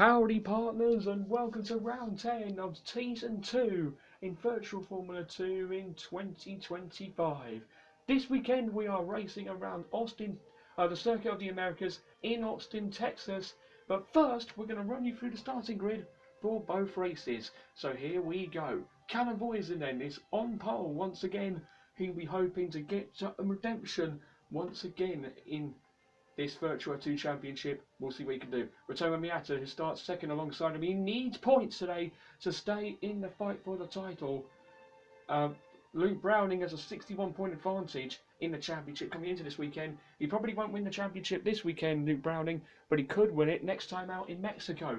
Howdy partners, and welcome to round 10 of season 2 in Virtual Formula 2 in 2025. This weekend we are racing around Austin, the Circuit of the Americas in Austin, Texas. But first we're going to run you through the starting grid for both races. So here we go. Callum Voisin is on pole once again. He'll be hoping to get redemption once again in this Virtua 2 Championship. We'll see what he can do. Rotoma Miata, who starts second alongside him, he needs points today to stay in the fight for the title. Luke Browning has a 61-point advantage in the championship coming into this weekend. He probably won't win the championship this weekend, Luke Browning, but he could win it next time out in Mexico.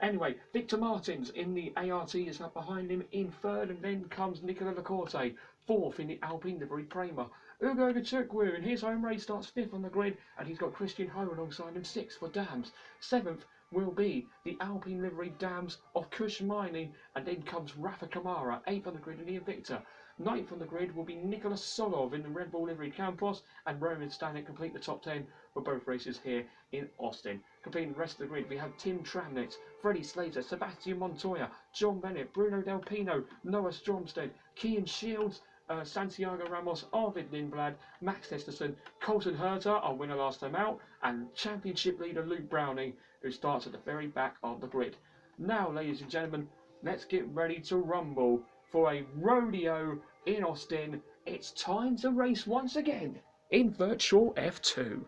Anyway, Victor Martins in the ART is up behind him in third, and then comes Nicola Lacorte, fourth in the Alpine livery Prema. Ugo Gachukwu in his home race starts fifth on the grid, and he's got Christian Ho alongside him, sixth for Dams. Seventh will be the Alpine livery Dams of Kush Mining, and then comes Rafa Kamara, eighth on the grid, and Ian Victor. Ninth on the grid will be Nicholas Solov in the Red Bull livery Campos, and Roman Stanek complete the top 10 for both races here in Austin. Completing the rest of the grid, we have Tim Tramnitz, Freddie Slater, Sebastian Montoya, John Bennett, Bruno Del Pino, Noah Stromstead, Kian Shields, Santiago Ramos, Arvid Lindblad, Max Testerson, Colton Herter, our winner last time out, and championship leader Luke Browning, who starts at the very back of the grid. Now, ladies and gentlemen, let's get ready to rumble for a rodeo in Austin. It's time to race once again in Virtual F2.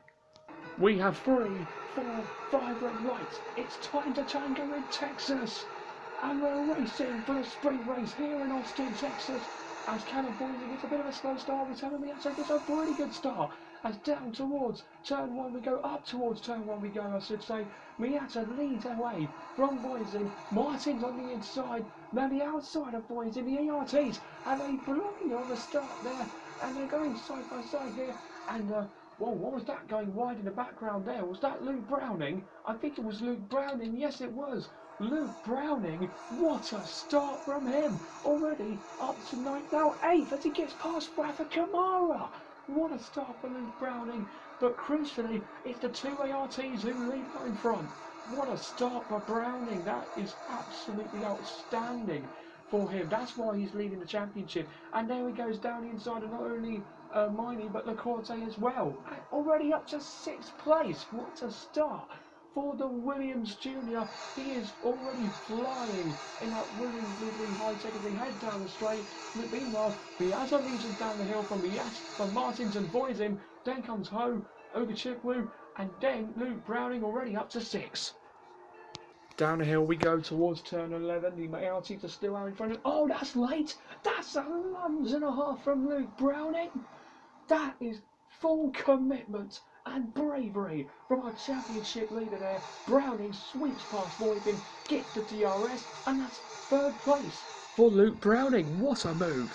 We have 3, 4, 5 red lights. It's time to tango in Texas. And we're racing for the sprint race here in Austin, Texas. As Callum Voisin gets a bit of a slow start, Rotoma Miata gets a really good start. As down towards turn 1 we go, up towards turn 1 we go, I should say. Miata leads away from Voisin. Martin's on the inside. Now the outside of Voisin, the ARTs have a blinder on the start there. And they're going side by side here. And, whoa, what was that going wide in the background there? Was that Luke Browning? I think it was Luke Browning. Yes, it was. Luke Browning, what a start from him. Already up to 9th, now 8th as he gets past Rafa Kamara. What a start for Luke Browning. But crucially, it's the two ARTs who lead in front. What a start for Browning. That is absolutely outstanding for him. That's why he's leading the championship. And there he goes down the inside of not only Miney but Lacorte as well. Already up to 6th place. What a start for the Williams Jr. He is already flying in that Williams livery high-tech as they head down the straight. Meanwhile, Piazza leads him down the hill from Martins and Voisin. Then comes Ho, Ogachukwu, and then Luke Browning already up to 6. Down the hill we go towards turn 11. The ARTs are still out in front of. Oh, that's late. That's a lunge and a half from Luke Browning. That is full commitment and bravery from our championship leader there. Browning sweeps past Voisin, gets the DRS, and that's 3rd place for Luke Browning. What a move.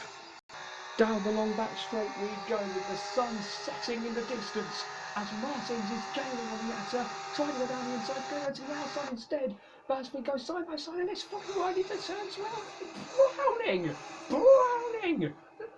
Down the long back straight we go with the sun setting in the distance as Martins is gaining on the outer, trying to go down the inside, going to the outside instead. But as we go side by side, and it's fully right into turn 12. Browning!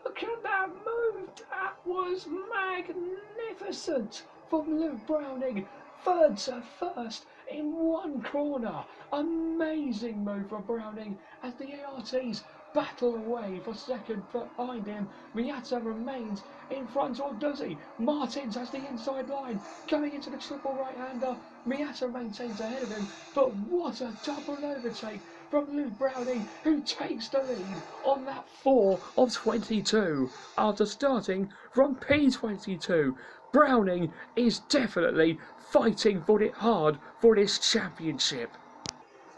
Look at that move! That was magnificent from Luke Browning. 3rd to 1st in one corner. Amazing move from Browning as the ARTs battle away for 2nd behind him. Miata remains in front, or does he? Martins has the inside line going into the triple right-hander. Miata maintains ahead of him, but what a double overtake from Luke Browning, who takes the lead on that 4 of 22 after starting from P22. Browning is definitely fighting for it hard for this championship.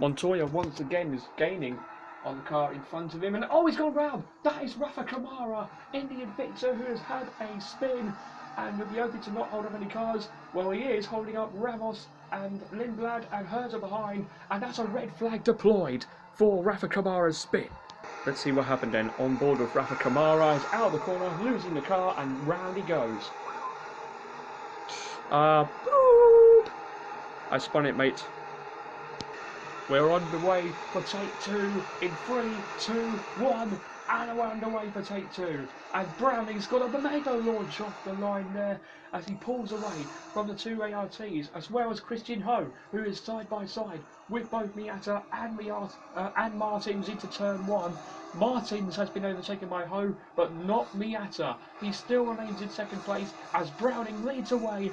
Montoya once again is gaining on the car in front of him, and oh, he's gone round. That is Rafa Kamara, Indian Victor, who has had a spin and will be hoping to not hold up any cars. Well, he is holding up Ramos and Lindblad and Herter behind, and that's a red flag deployed for Rafa Kamara's spin. Let's see what happened then. On board with Rafa Kamara, is out of the corner, losing the car, and round he goes. Boop. I spun it, mate. We're on the way for take 2 in 3, 2, 1, and we're underway for take two. And Browning's got a mega launch off the line there as he pulls away from the two ARTs, as well as Christian Ho, who is side by side with both Miata and Martins into turn one. Martins has been overtaken by Ho, but not Miata. He still remains in second place as Browning leads away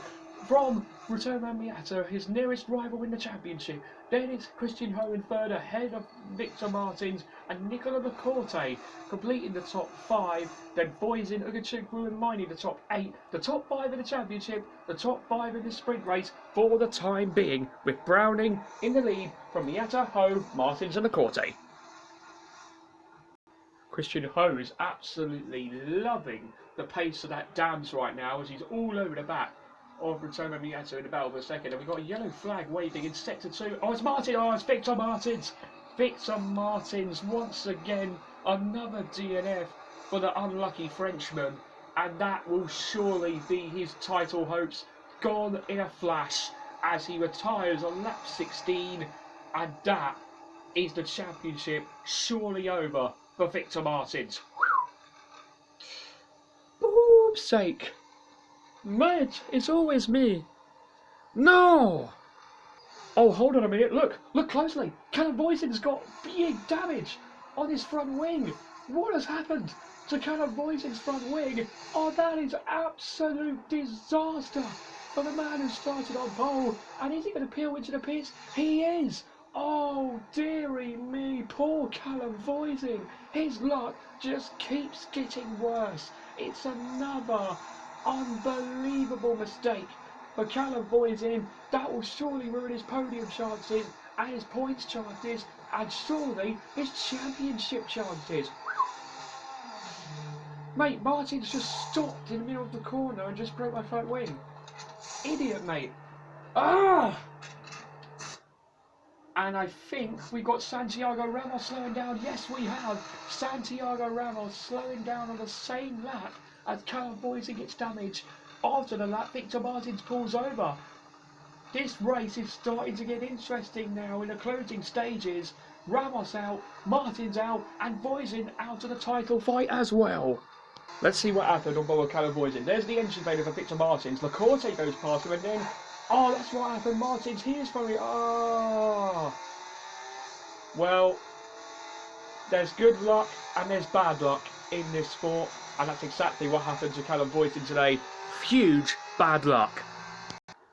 from Return Miata, his nearest rival in the championship. Then it's Christian Ho in third, ahead of Victor Martins and Nicola LaCorte, completing the top five. Then Voisin, Ugachukwu and Miney the top eight, the top five in the championship, the top five in the sprint race for the time being, with Browning in the lead from Miata, Ho, Martins and LaCorte. Christian Ho is absolutely loving the pace of that dance right now as he's all over the back of Return Miata in the battle for a second. And we've got a yellow flag waving in sector two. Oh, it's Martin. Oh, it's Victor Martins. Victor Martins once again, another DNF for the unlucky Frenchman. And that will surely be his title hopes gone in a flash as he retires on lap 16. And that is the championship surely over for Victor Martins. Boob's sake. Mate, it's always me. No! Oh, hold on a minute. Look closely. Callum Voisin's got big damage on his front wing. What has happened to Callum Voisin's front wing? Oh, that is absolute disaster for the man who started on pole. And is he going to peel into the pits? He is. Oh, dearie me, poor Callum Voisin. His luck just keeps getting worse. It's another unbelievable mistake for Callum Voisin. That will surely ruin his podium chances and his points chances and surely his championship chances. Mate, Martin's just stopped in the middle of the corner and just broke my front wing. Idiot, mate. Ah! And I think we got Santiago Ramos slowing down. Yes, we have. Santiago Ramos slowing down on the same lap as Callum Voisin gets damaged. After the lap, Victor Martins pulls over. This race is starting to get interesting now in the closing stages. Ramos out, Martins out, and Voisin out of the title fight as well. Let's see what happened on board Callum Voisin. There's the entry failure for Victor Martins. LaCorte goes past him and then... Oh, that's what happened. Martins, here's for me. Oh. Well, there's good luck and there's bad luck in this sport. And that's exactly what happened to Callum Voisin today. Huge bad luck.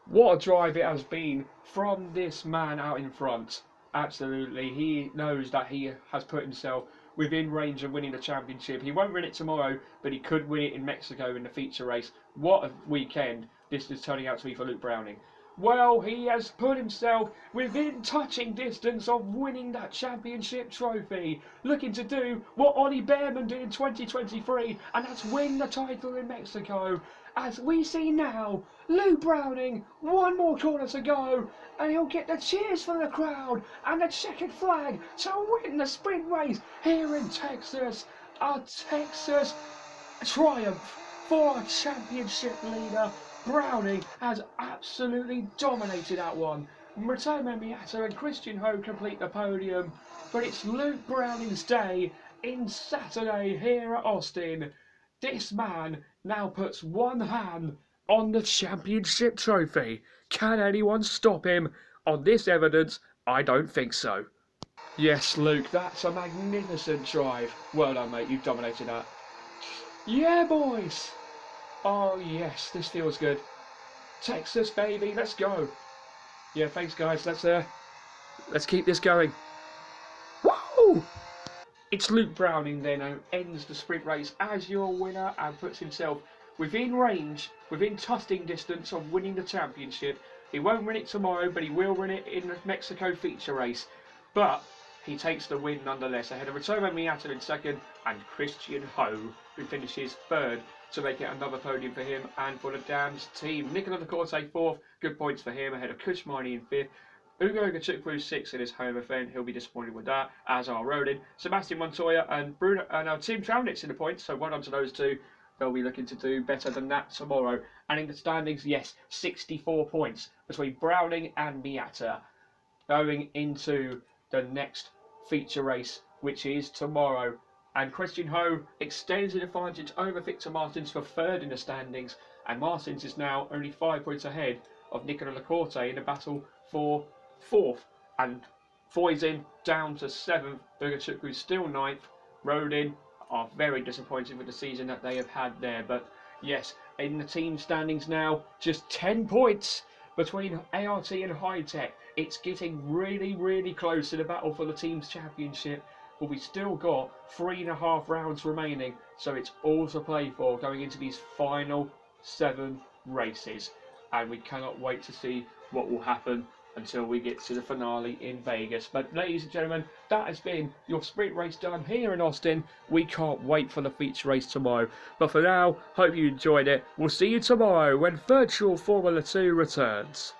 What a drive it has been from this man out in front. Absolutely. He knows that he has put himself within range of winning the championship. He won't win it tomorrow, but he could win it in Mexico in the feature race. What a weekend this is turning out to be for Luke Browning. Well, he has put himself within touching distance of winning that championship trophy, looking to do what Ollie Bearman did in 2023, and that's win the title in Mexico. As we see now, Luke Browning, one more corner to go, and he'll get the cheers from the crowd and the checkered flag to win the sprint race here in Texas. A Texas triumph for our championship leader. Browning has absolutely dominated that one. Return Miata and Christian Ho complete the podium, but it's Luke Browning's day in Saturday here at Austin. This man now puts one hand on the championship trophy. Can anyone stop him? On this evidence, I don't think so. Yes, Luke, that's a magnificent drive. Well done, mate, you've dominated that. Yeah, boys! Oh yes, this feels good. Texas, baby, let's go. Yeah, thanks guys, let's keep this going. Woo! It's Luke Browning then who ends the sprint race as your winner and puts himself within range, within touching distance of winning the championship. He won't win it tomorrow, but he will win it in the Mexico feature race. But he takes the win nonetheless, ahead of Ritomo Miata in second and Christian Ho, who finishes third, to make it another podium for him and for the Dams team. Nicola LaCorte fourth, good points for him, ahead of Kush Miney in fifth. Ugo Ugachukwu sixth in his home event, he'll be disappointed with that, as are Rodin. Sebastian Montoya and Bruno, Team Travnitz in the points, so well done to those two. They'll be looking to do better than that tomorrow. And in the standings, yes, 64 points between Browning and Miata going into the next feature race, which is tomorrow. And Christian Ho extends the advantage over Victor Martins for third in the standings, and Martins is now only 5 points ahead of Nicola Lacorte in a battle for fourth. And Foyzin down to 7th, Bugachukwu still 9th. Rodin are very disappointed with the season that they have had there. But yes, in the team standings now, just 10 points between ART and High Tech. It's getting really, really close to the battle for the team's championship. But we still got 3.5 rounds remaining, so it's all to play for going into these final 7 races. And we cannot wait to see what will happen until we get to the finale in Vegas. But ladies and gentlemen, that has been your sprint race done here in Austin. We can't wait for the feature race tomorrow. But for now, hope you enjoyed it. We'll see you tomorrow when Virtual Formula 2 returns.